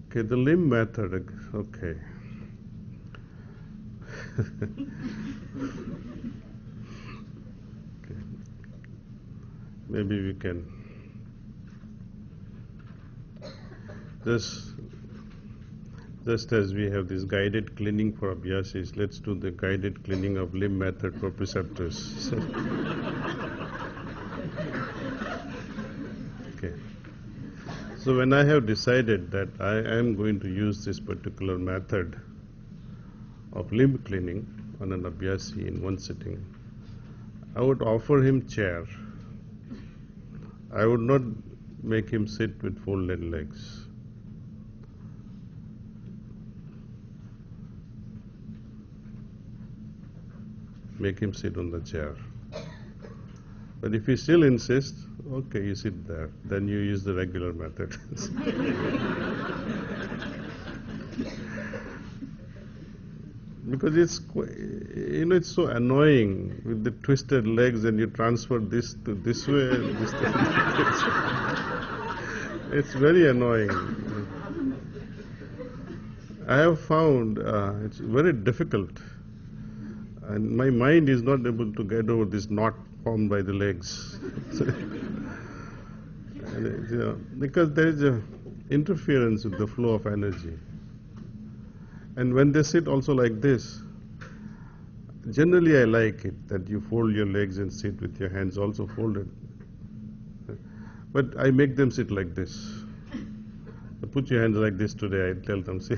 Okay, the limb method. Okay. Okay. Maybe we can just just as we have this guided cleaning for abhyasis, let's do the guided cleaning of limb method for preceptors. Okay. So when I have decided that I am going to use this particular method of limb cleaning on an abhyasi in one sitting, I would offer him chair. I would not make him sit with folded legs. Make him sit on the chair. But if he still insists, okay, you sit there, then you use the regular method. Because it's so annoying with the twisted legs, and you transfer this to this way, and this to this. It's very annoying. I have found it's very difficult, and my mind is not able to get over this knot formed by the legs. Because there is a interference with the flow of energy. And when they sit also like this, generally I like it that you fold your legs and sit with your hands also folded. But I make them sit like this. Put your hands like this today, I tell them, see.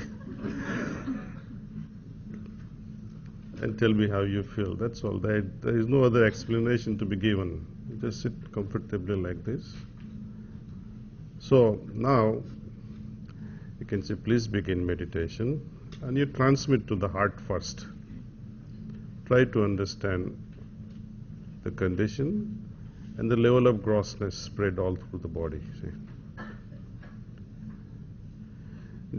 And tell me how you feel. That's all. There is no other explanation to be given. You just sit comfortably like this. So now you can say, please begin meditation, and you transmit to the heart first. Try to understand the condition and the level of grossness spread all through the body. See?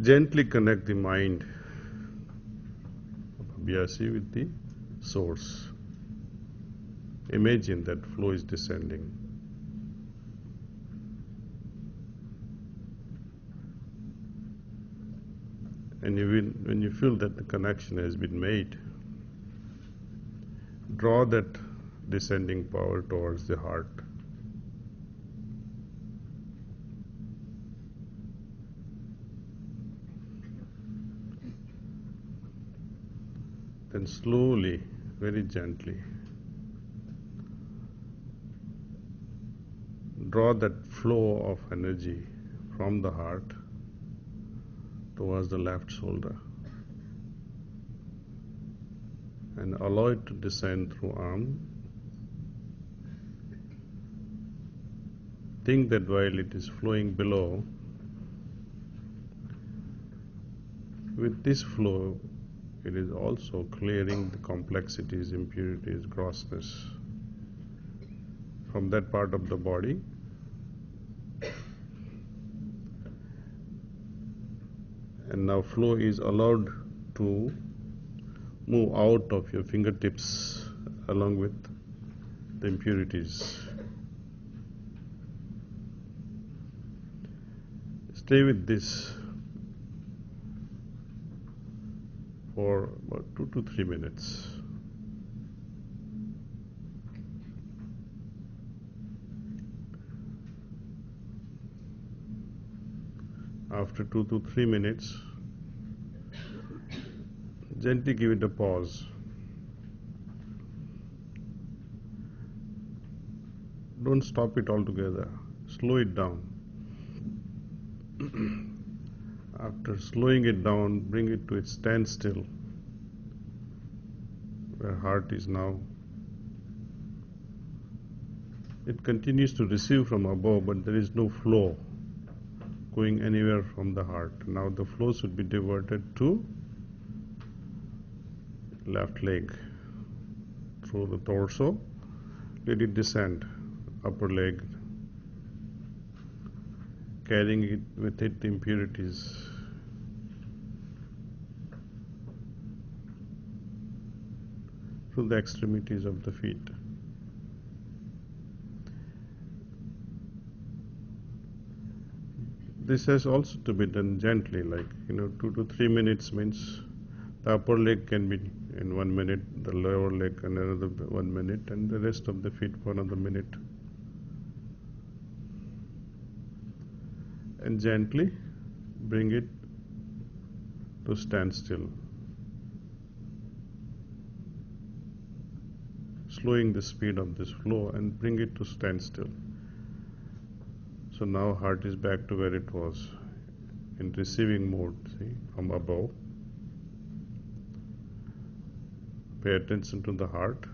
Gently connect the mind of abhyasi with the source. Imagine that flow is descending. And when you feel that the connection has been made, draw that descending power towards the heart. Then slowly, very gently, draw that flow of energy from the heart towards the left shoulder, and allow it to descend through arm. Think that while it is flowing below, with this flow, it is also clearing the complexities, impurities, grossness from that part of the body. And now flow is allowed to move out of your fingertips along with the impurities. Stay with this for about 2 to 3 minutes. After 2 to 3 minutes, gently give it a pause. Don't stop it altogether. Slow it down. After slowing it down, bring it to its standstill, where heart is now. It continues to receive from above, but there is no flow going anywhere from the heart. Now the flow should be diverted to left leg through the torso. Let it descend, upper leg, carrying it with it the impurities. Through the extremities of the feet. This has also to be done gently, like 2 to 3 minutes means the upper leg can be in 1 minute, the lower leg in another 1 minute, and the rest of the feet for another minute. And gently bring it to standstill, slowing the speed of this flow and bring it to standstill. So now heart is back to where it was, in receiving mode, see, from above. Pay attention to the heart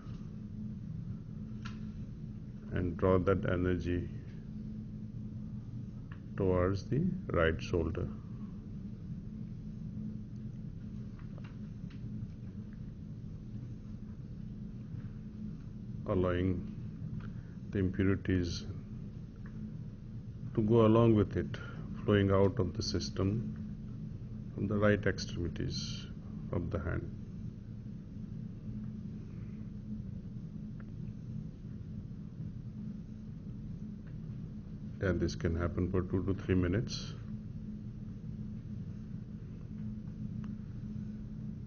and draw that energy towards the right shoulder. Allowing the impurities to go along with it, flowing out of the system from the right extremities of the hand. And this can happen for 2 to 3 minutes.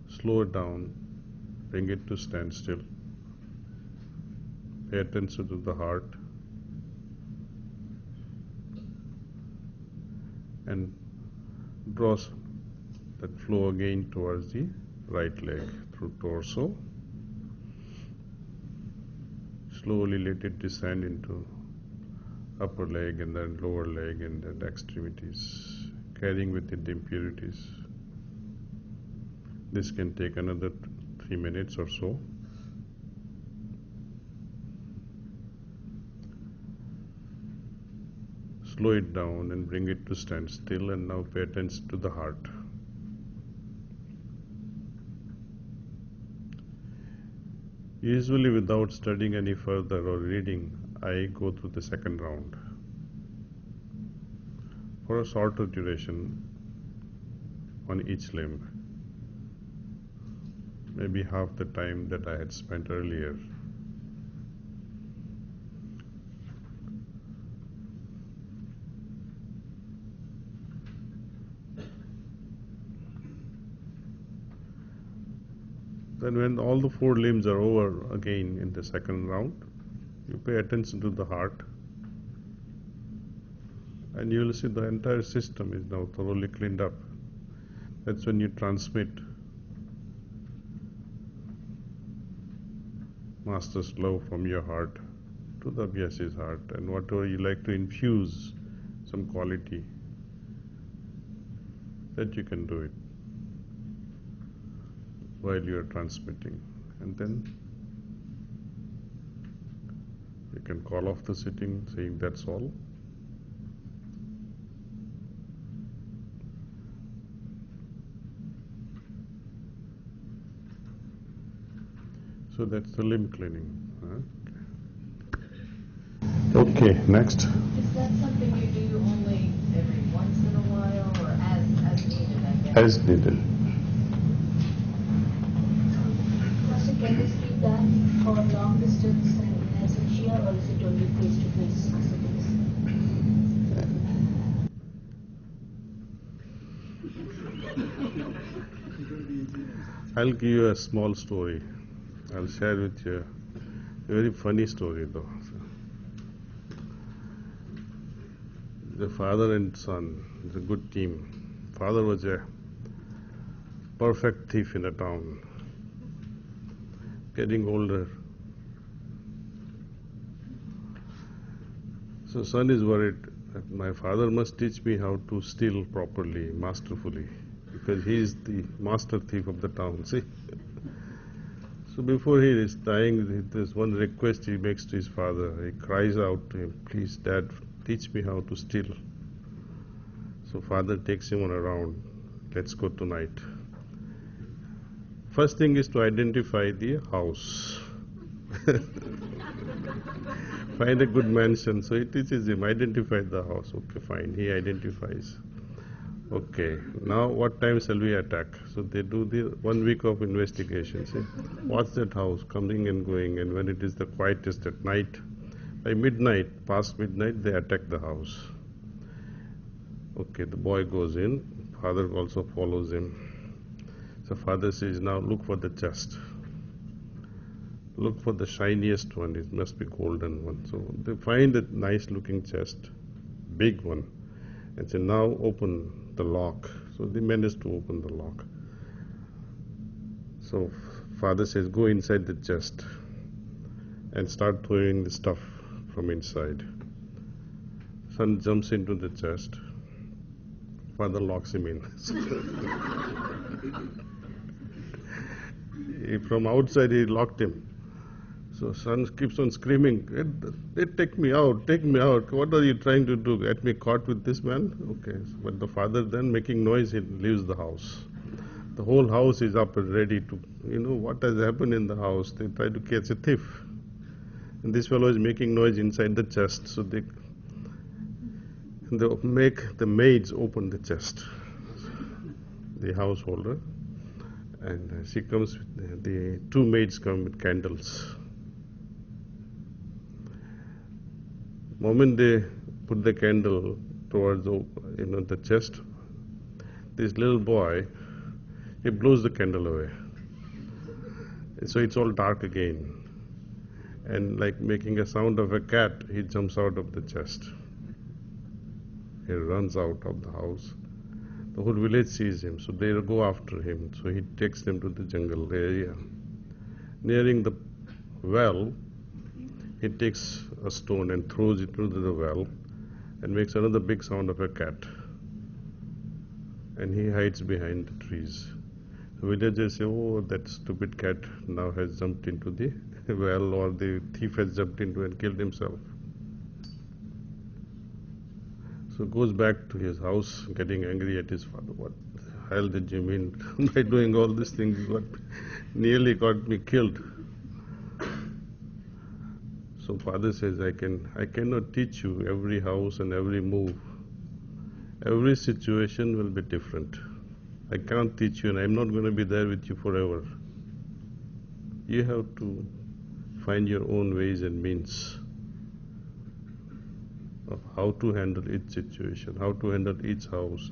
Slow it down, bring it to standstill. Pay attention to the heart and draw that flow again towards the right leg through torso. Slowly let it descend into upper leg and then lower leg and then extremities, carrying with it the impurities. This can take another 3 minutes or so. Slow it down and bring it to standstill, and now pay attention to the heart. Usually without studying any further or reading, I go through the second round for a shorter duration on each limb, maybe half the time that I had spent earlier. Then when all the 4 limbs are over again in the second round, you pay attention to the heart, and you will see the entire system is now thoroughly cleaned up. That's when you transmit Master's love from your heart to the Abhyasi's heart, and whatever you like to infuse some quality, that you can do it while you are transmitting. And then you can call off the sitting, saying that's all. So that's the limb cleaning. Okay, next. Is that something you do only every once in a while, or as needed, I guess? As needed. Master, can this be done for long distance and in absentia, or is it only face-to-face sittings? I'll give you a small story. I'll share with you a very funny story though. The father and son is a good team. Father was a perfect thief in the town, getting older. So son is worried that my father must teach me how to steal properly, masterfully, because he is the master thief of the town, see. So before he is dying, there's one request he makes to his father. He cries out to him, please Dad, teach me how to steal. So father takes him on a round. Let's go tonight. First thing is to identify the house. Find a good mansion. So he teaches him, identify the house. Okay, fine. He identifies. Okay, now what time shall we attack? So they do the 1 week of investigation. See, what's that house coming and going, and when it is the quietest at night, by midnight, past midnight, they attack the house. Okay, the boy goes in, father also follows him. So father says, now look for the chest. Look for the shiniest one, it must be golden one. So they find a nice looking chest, big one, and say, now open the lock. So they manage to open the lock. So father says, go inside the chest and start throwing the stuff from inside. Son jumps into the chest. Father locks him in. From outside he locked him. So son keeps on screaming, take me out, take me out. What are you trying to do? Get me caught with this man? Okay. But the father then making noise, he leaves the house. The whole house is up and ready to, what has happened in the house. They try to catch a thief. And this fellow is making noise inside the chest. So they make the maids open the chest. The householder. And she comes, the two maids come with candles. Moment they put the candle towards the chest, this little boy, he blows the candle away. So it's all dark again. And like making a sound of a cat, he jumps out of the chest. He runs out of the house. The whole village sees him, so they go after him. So he takes them to the jungle area. Nearing the well, he takes a stone and throws it into the well and makes another big sound of a cat. And he hides behind the trees. The villagers say, oh, that stupid cat now has jumped into the well, or the thief has jumped into and killed himself. So goes back to his house, getting angry at his father. What the hell did you mean by doing all these things? What nearly got me killed. So father says, I cannot teach you every house and every move. Every situation will be different. I can't teach you, and I'm not going to be there with you forever. You have to find your own ways and means of how to handle each situation, how to handle each house.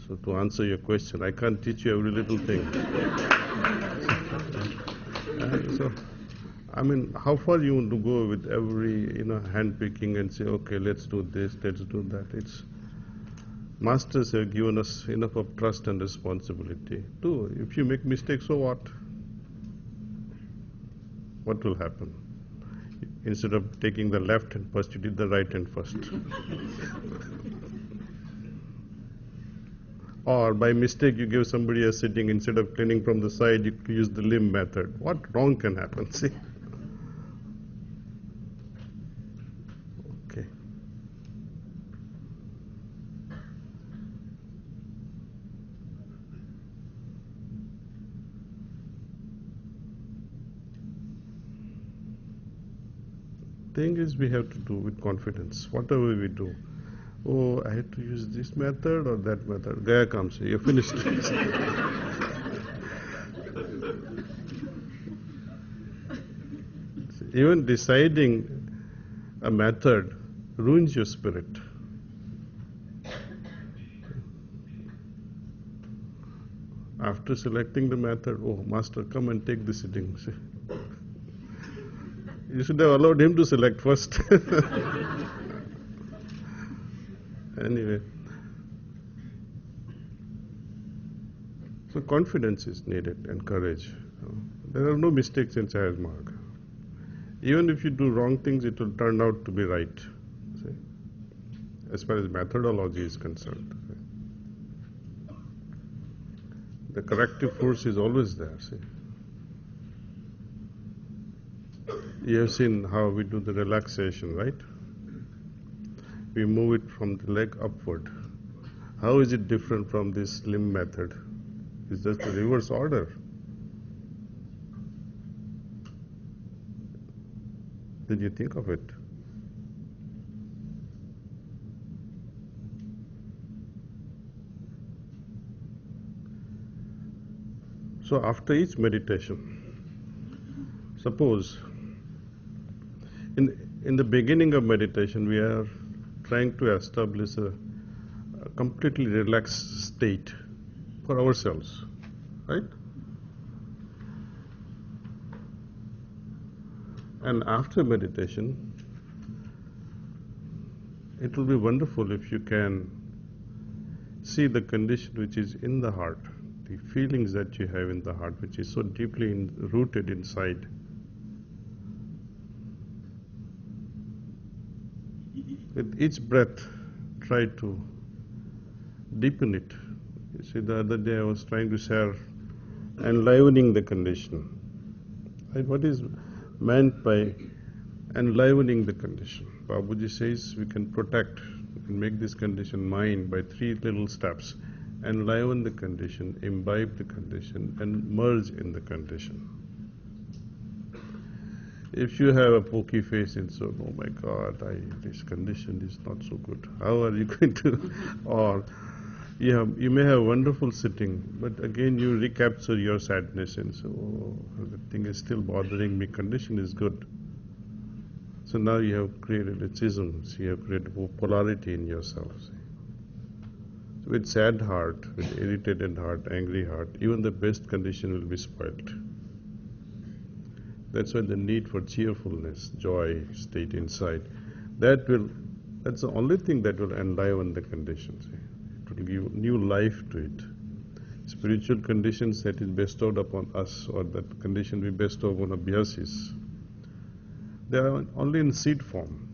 So to answer your question, I can't teach you every little thing. So, I mean, how far you want to go with every, hand picking and say, okay, let's do this, let's do that. It's masters have given us enough of trust and responsibility. Do if you make mistakes, so what? What will happen? Instead of taking the left hand first, you did the right hand first. Or by mistake, you give somebody a sitting, instead of cleaning from the side, you use the limb method. What wrong can happen? See? Okay. Thing is, we have to do with confidence. Whatever we do. Oh, I had to use this method or that method. Gaya comes, you're finished. Even deciding a method ruins your spirit. After selecting the method, oh, master, come and take the sitting. You should have allowed him to select first. Anyway, so confidence is needed and courage. There are no mistakes in Child Marg. Even if you do wrong things, it will turn out to be right. See? As far as methodology is concerned. The corrective force is always there. See? You have seen how we do the relaxation, right? We move it from the leg upward. How is it different from this limb method? It's just the reverse order. Did you think of it? So after each meditation, suppose in the beginning of meditation we are trying to establish a completely relaxed state for ourselves, right? And after meditation, it will be wonderful if you can see the condition which is in the heart, the feelings that you have in the heart, which is so deeply rooted inside. With each breath, try to deepen it. You see, the other day I was trying to share enlivening the condition. Right? What is meant by enlivening the condition? Babuji says we can protect and make this condition mine by 3 little steps. Enliven the condition, imbibe the condition, and merge in the condition. If you have a pokey face and so, oh my God, this condition is not so good. How are you going to? Or you may have wonderful sitting, but again you recapture your sadness and so, oh, the thing is still bothering me. Condition is good. So now you have created schisms. You have created polarity in yourself. See? So with sad heart, with irritated heart, angry heart, even the best condition will be spoiled. That's why the need for cheerfulness, joy, state inside, that's the only thing that will enliven the conditions. It will give new life to it. Spiritual conditions that is bestowed upon us, or that condition we bestow upon abhyasis, they are only in seed form.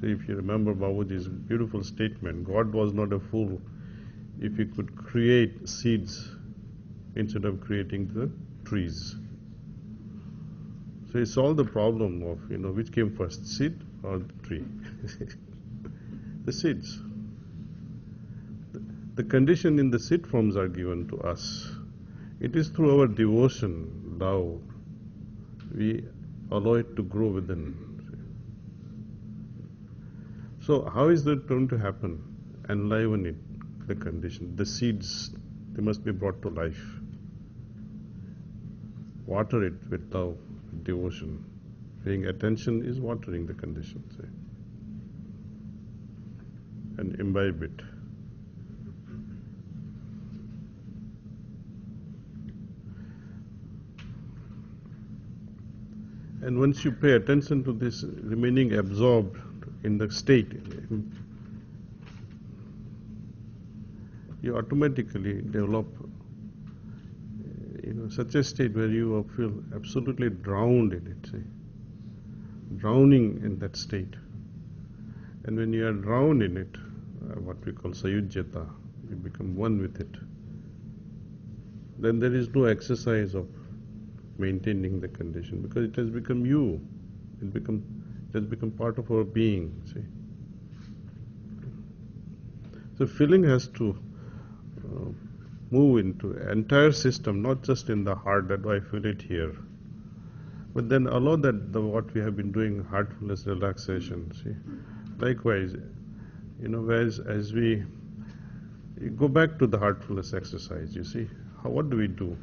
See, if you remember Babaji's beautiful statement, God was not a fool if he could create seeds instead of creating the trees. So he solved the problem of, which came first, seed or the tree? The seeds. The condition in the seed forms are given to us. It is through our devotion, love, we allow it to grow within. So how is that going to happen? Enliven it, the condition. The seeds, they must be brought to life. Water it with love, with devotion. Paying attention is watering the condition, say. And imbibe it. And once you pay attention to this, remaining absorbed in the state, you automatically develop such a state where you feel absolutely drowned in it, say. Drowning in that state. And when you are drowned in it, what we call sayujjata, you become one with it. Then there is no exercise of maintaining the condition, because it has become you. It has become part of our being, see. So feeling has to move into entire system, not just in the heart, that I feel it here. But then allow that what we have been doing, heartfulness, relaxation, see. Likewise, whereas as we go back to the heartfulness exercise, you see, what do?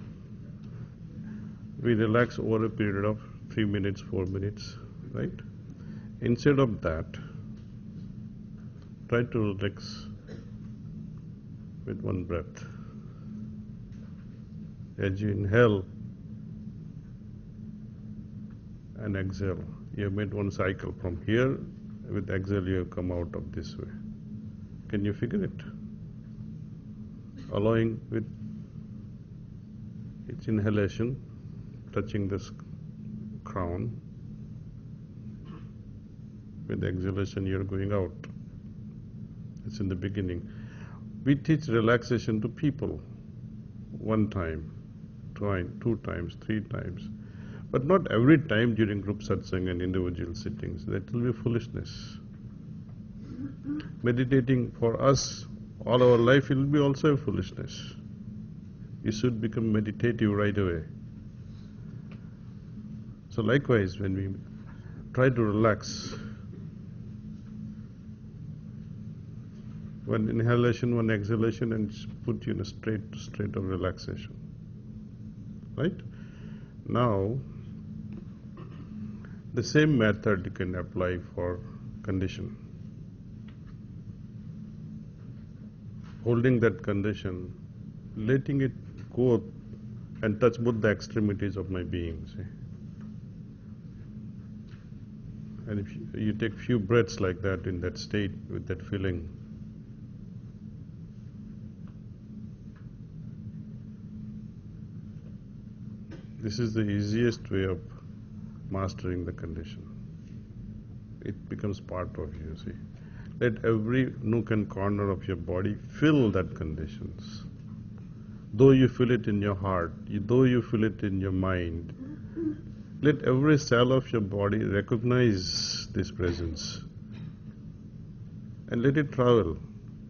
We relax over a period of 3 minutes, 4 minutes, right? Instead of that, try to relax with one breath. As you inhale and exhale, you have made one cycle from here. With exhale, you have come out of this way. Can you figure it? Allowing with its inhalation, touching this crown. With exhalation, you are going out. It's in the beginning. We teach relaxation to people. 1 time, 2 times, 3 times. But not every time during group satsang and individual sittings. That will be foolishness. Meditating for us, all our life, it will be also a foolishness. You should become meditative right away. So likewise, when we try to relax, one inhalation, one exhalation, and put you in a state of relaxation. Right? Now, The same method you can apply for condition. Holding that condition, letting it go and touch both the extremities of my being. See? And if you take few breaths like that in that state with that feeling, this is the easiest way of mastering the condition. It becomes part of you, see. Let every nook and corner of your body feel that conditions. Though you feel it in your heart, though you feel it in your mind, let every cell of your body recognize this presence. And let it travel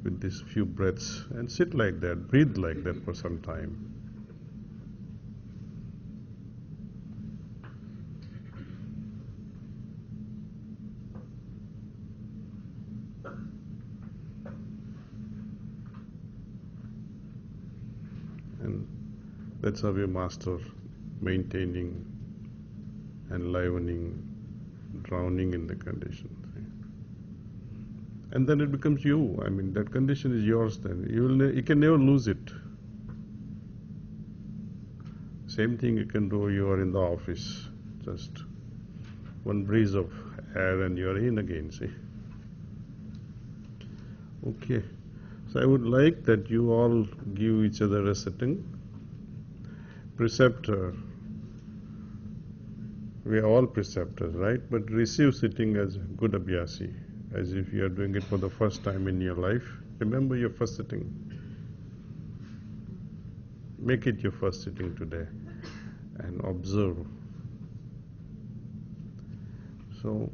with these few breaths and sit like that, breathe like that for some time. And that's how we master maintaining, enlivening, drowning in the condition. And then it becomes you. I mean, that condition is yours then. You can never lose it. Same thing you can do, you are in the office. Just one breeze of air and you are in again, see. Okay. So I would like that you all give each other a sitting. Preceptor. We are all preceptors, right? But receive sitting as good abhyasi, as if you are doing it for the first time in your life. Remember your first sitting. Make it your first sitting today and observe. So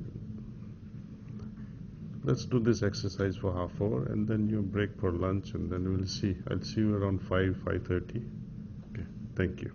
let's do this exercise for half hour and then you break for lunch and then we'll see. I'll see you around 5:30. Okay, thank you.